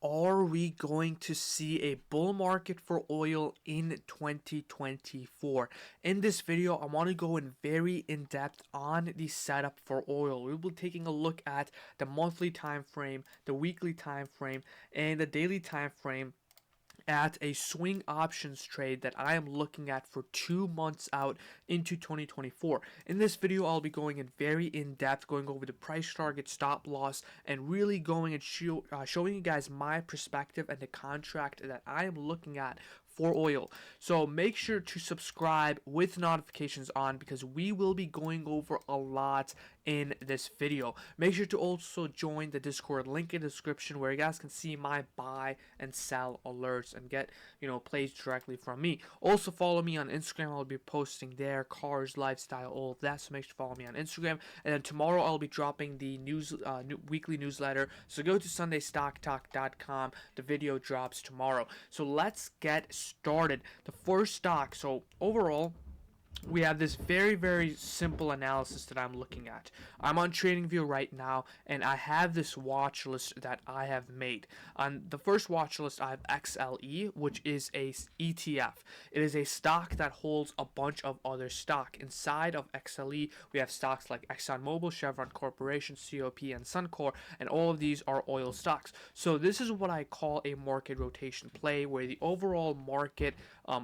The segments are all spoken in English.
Are we going to see a bull market for oil in 2024? In this video, I want to go in very in depth on the setup for oil. We'll be taking a look at the monthly time frame, the weekly time frame, and the daily time frame at a swing options trade that I am looking at for 2 months out into 2024. In this video, I'll be going in very in depth, going over the price target, stop loss, and really going and showing you guys my perspective and the contract that I am looking at for oil. So make sure to subscribe with notifications on because we will be going over a lot in this video. Make sure to also join the Discord link in the description where you guys can see my buy and sell alerts and get plays directly from me. Also follow me on Instagram. I'll be posting there, cars, lifestyle, all of that. So make sure to follow me on Instagram. And then tomorrow I'll be dropping the weekly newsletter. So go to SundayStockTalk.com. The video drops tomorrow. So let's get started. The first stock. So overall, we have this very simple analysis that I'm looking at. I'm on TradingView right now, and I have this watch list that I have made. On the first watch list, I have XLE, which is a ETF. It is a stock that holds a bunch of other stock. Inside of XLE, we have stocks like ExxonMobil, Chevron Corporation, COP, and Suncor, and all of these are oil stocks. So this is what I call a market rotation play, where the overall market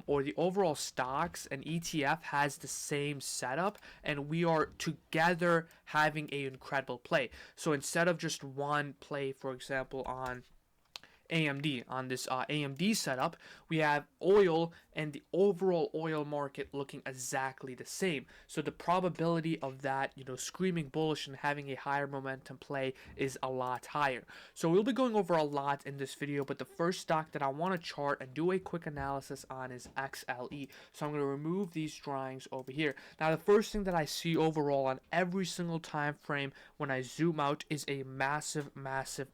or the overall stocks and ETF has the same setup, and we are together having an incredible play. So instead of just one play, for example, on AMD, on this AMD setup, we have oil and the overall oil market looking exactly the same. So the probability of that, screaming bullish and having a higher momentum play is a lot higher. So we'll be going over a lot in this video, but the first stock that I want to chart and do a quick analysis on is XLE. So I'm going to remove these drawings over here. Now the first thing that I see overall on every single time frame when I zoom out is a massive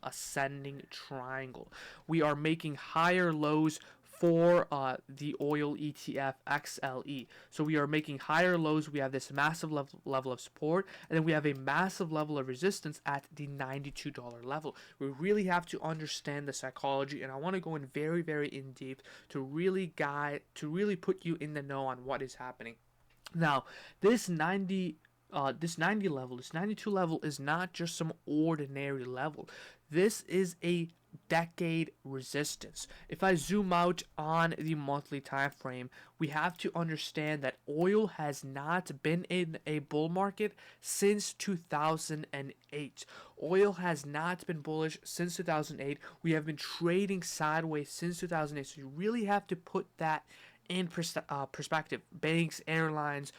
ascending triangle. We are making higher lows for the oil ETF XLE. So we are making higher lows. We have this massive level of support, and then we have a massive level of resistance at the $92 level. We really have to understand the psychology, and I want to go in very in deep to really put you in the know on what is happening. Now, this 90 level, this 92 level is not just some ordinary level. This is a decade resistance. If I zoom out on the monthly time frame, we have to understand that oil has not been in a bull market since 2008. Oil has not been bullish since 2008. We have been trading sideways since 2008. So you really have to put that in perspective. Banks, airlines,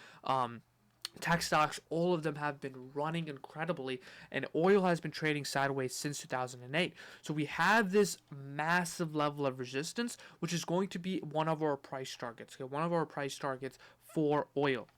tech stocks, all of them have been running incredibly, and oil has been trading sideways since 2008. So we have this massive level of resistance, which is going to be one of our price targets. Okay, one of our price targets for oil.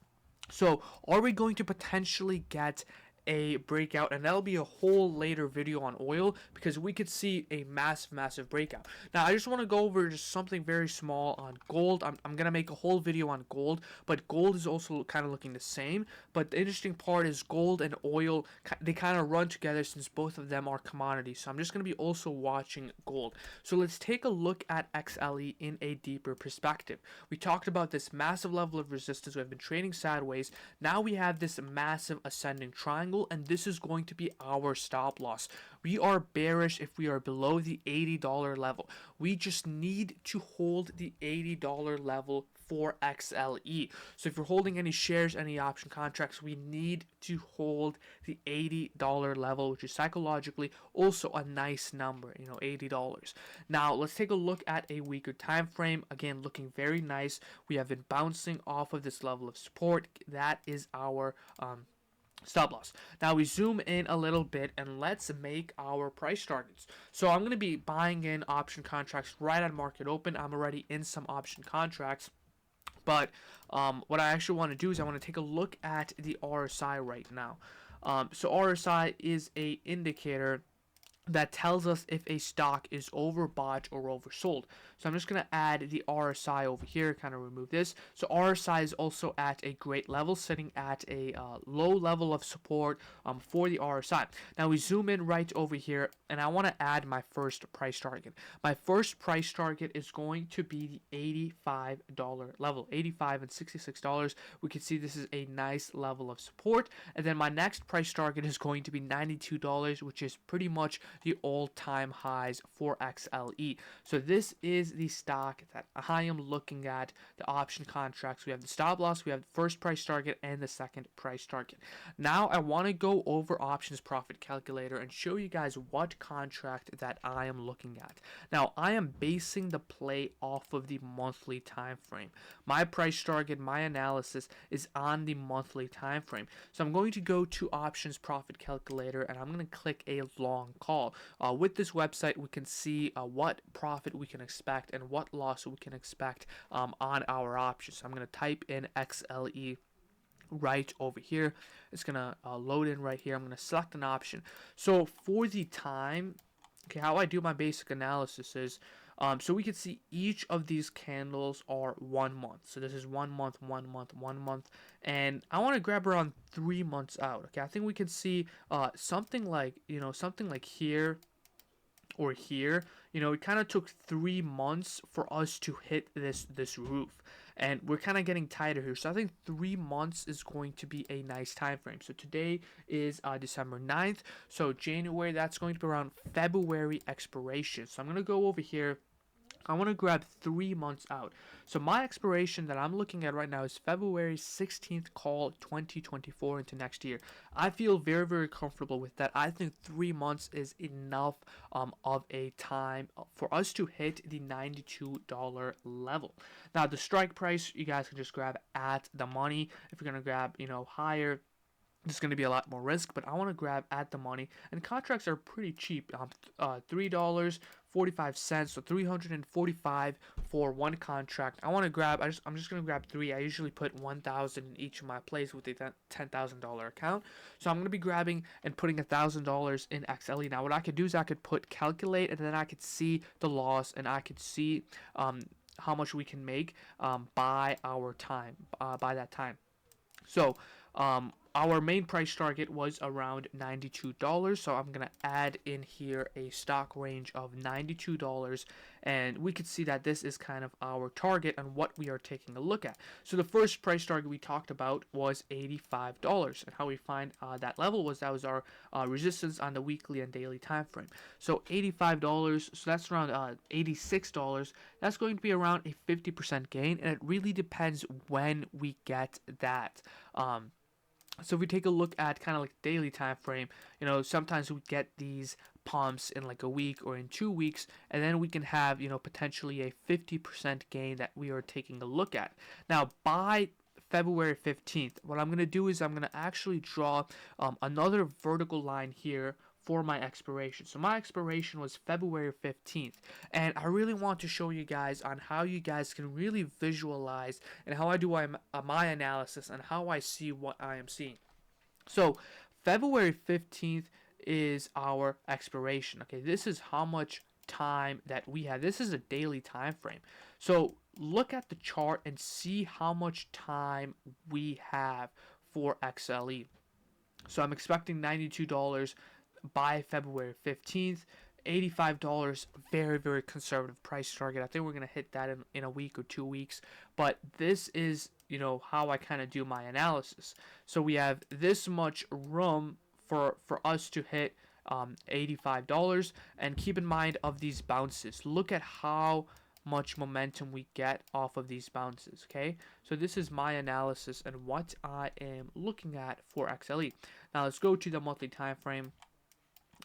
So are we going to potentially get a breakout? And that'll be a whole later video on oil because we could see a massive breakout. Now I just want to go over just something very small on gold. I'm gonna make a whole video on gold, but gold is also kind of looking the same. But the interesting part is gold and oil, they kind of run together since both of them are commodities. So I'm just gonna be also watching gold. So let's take a look at XLE in a deeper perspective. We talked about this massive level of resistance. We have been trading sideways. Now we have this massive ascending triangle, and this is going to be our stop loss. We are bearish if we are below the $80 level. We just need to hold the $80 level for XLE. So if you're holding any shares, any option contracts, we need to hold the $80 level, which is psychologically also a nice number, $80. Now let's take a look at a weaker time frame. Again, looking very nice. We have been bouncing off of this level of support. That is our stop loss. Now we zoom in a little bit and let's make our price targets. So I'm going to be buying in option contracts right at market open. I'm already in some option contracts. But what I actually want to do is I want to take a look at the RSI right now. So RSI is a indicator that tells us if a stock is overbought or oversold. So I'm just going to add the RSI over here, kind of remove this. So RSI is also at a great level, sitting at a low level of support for the RSI. Now we zoom in right over here, and I want to add my first price target. My first price target is going to be the $85 level, $85 and $66. We can see this is a nice level of support. And then my next price target is going to be $92, which is pretty much the all-time highs for XLE. So this is the stock that I am looking at, the option contracts. We have the stop loss, we have the first price target, and the second price target. Now I want to go over options profit calculator and show you guys what contract that I am looking at. Now I am basing the play off of the monthly time frame. My price target, my analysis is on the monthly time frame. So I'm going to go to options profit calculator, and I'm going to click a long call. With this website, we can see what profit we can expect and what loss we can expect on our options. So I'm going to type in XLE right over here. It's going to load in right here. I'm going to select an option. So for the time, okay, how I do my basic analysis is, so we can see each of these candles are 1 month. So this is 1 month, 1 month, 1 month. And I want to grab around 3 months out. Okay, I think we can see something like, something like here or here. It kind of took 3 months for us to hit this roof. And we're kind of getting tighter here. So I think 3 months is going to be a nice time frame. So today is December 9th. So January, that's going to be around February expiration. So I'm going to go over here. I want to grab 3 months out. So my expiration that I'm looking at right now is February 16th call 2024 into next year. I feel very, very comfortable with that. I think 3 months is enough of a time for us to hit the $92 level. Now the strike price, you guys can just grab at the money. If you're going to grab, higher, there's going to be a lot more risk, but I want to grab at the money. And contracts are pretty cheap. $3.45, so $345 for one contract. I want to grab. I'm just going to grab 3. I usually put 1,000 in each of my plays with a $10,000 account. So I'm going to be grabbing and putting $1,000 in XLE. Now what I could do is I could put calculate, and then I could see the loss, and I could see how much we can make by our time, by that time. So our main price target was around $92, so I'm going to add in here a stock range of $92, and we could see that this is kind of our target and what we are taking a look at. So the first price target we talked about was $85, and how we find that level was our resistance on the weekly and daily time frame. So $85, so that's around $86. That's going to be around a 50% gain, and it really depends when we get that. So if we take a look at kind of like daily time frame, sometimes we get these pumps in like a week or in 2 weeks, and then we can have, potentially a 50% gain that we are taking a look at. Now, by February 15th, what I'm going to do is I'm going to actually draw another vertical line here for my expiration. So my expiration was February 15th, and I really want to show you guys on how you guys can really visualize and how I do my analysis and how I see what I am seeing. So February 15th is our expiration. Okay, this is how much time that we have. This is a daily time frame. So look at the chart and see how much time we have for XLE. So I'm expecting $92 by February 15th. $85, very, very conservative price target. I think we're going to hit that in a week or 2 weeks. But this is, how I kind of do my analysis. So we have this much room for us to hit $85. And keep in mind of these bounces. Look at how much momentum we get off of these bounces. Okay, so this is my analysis and what I am looking at for XLE. Now let's go to the monthly time frame.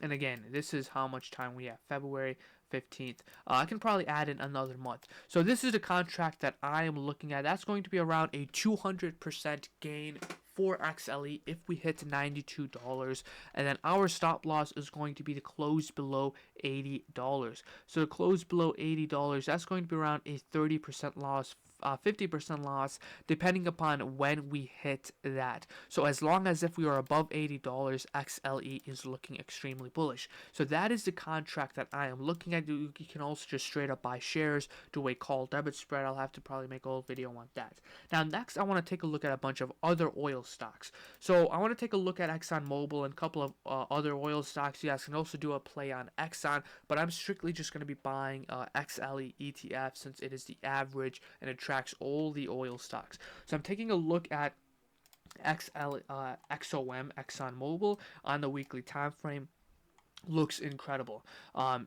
And again, this is how much time we have, February 15th. I can probably add in another month. So this is the contract that I am looking at. That's going to be around a 200% gain for XLE if we hit $92. And then our stop loss is going to be the close below $80. So the close below $80, that's going to be around a 30% loss 50% loss depending upon when we hit that. So as long as if we are above $80, XLE is looking extremely bullish. So that is the contract that I am looking at. You can also just straight up buy shares, do a call debit spread. I'll have to probably make a whole video on that. Now next I want to take a look at a bunch of other oil stocks. So I want to take a look at ExxonMobil and a couple of other oil stocks. You guys can also do a play on Exxon, but I'm strictly just going to be buying XLE ETF since it is the average and it tracks all the oil stocks. So I'm taking a look at XOM, ExxonMobil, on the weekly time frame. Looks incredible.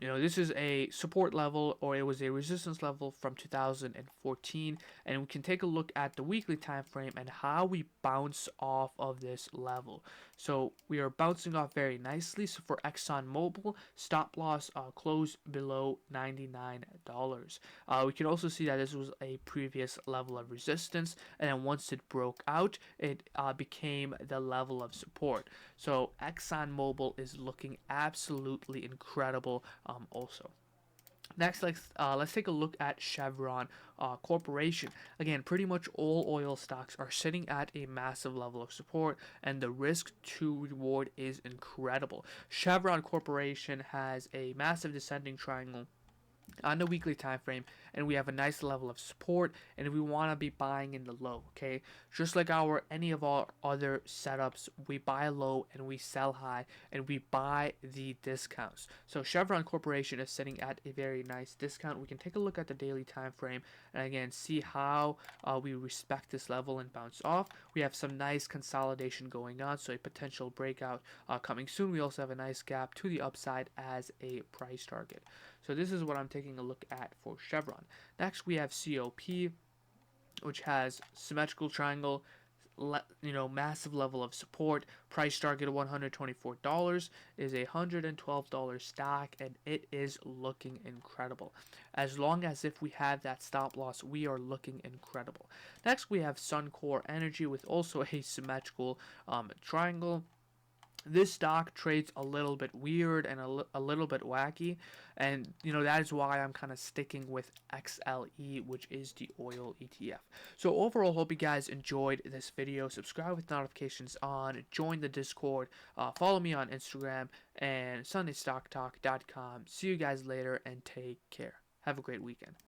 This is a support level, or it was a resistance level from 2014, and we can take a look at the weekly time frame and how we bounce off of this level. So we are bouncing off very nicely. So for ExxonMobil, stop loss closed below $99. We can also see that this was a previous level of resistance, and then once it broke out, it became the level of support. So ExxonMobil is looking absolutely incredible also. Next, let's take a look at Chevron Corporation. Again, pretty much all oil stocks are sitting at a massive level of support, and the risk to reward is incredible. Chevron Corporation has a massive descending triangle on the weekly time frame, and we have a nice level of support, and we want to be buying in the low. Okay, just like any of our other setups, we buy low and we sell high, and we buy the discounts. So Chevron Corporation is sitting at a very nice discount. We can take a look at the daily time frame and again see how we respect this level and bounce off. We have some nice consolidation going on, so a potential breakout coming soon. We also have a nice gap to the upside as a price target. So this is what I'm taking a look at for Chevron. Next, we have COP, which has symmetrical triangle, massive level of support. Price target of $124 is a $112 stock, and it is looking incredible. As long as if we have that stop loss, we are looking incredible. Next, we have Suncor Energy with also a symmetrical triangle. This stock trades a little bit weird and a little bit wacky, and that is why I'm kind of sticking with XLE, which is the oil ETF. So overall, hope you guys enjoyed this video. Subscribe with notifications on, join the Discord, follow me on Instagram and SundayStockTalk.com. See you guys later and take care. Have a great weekend.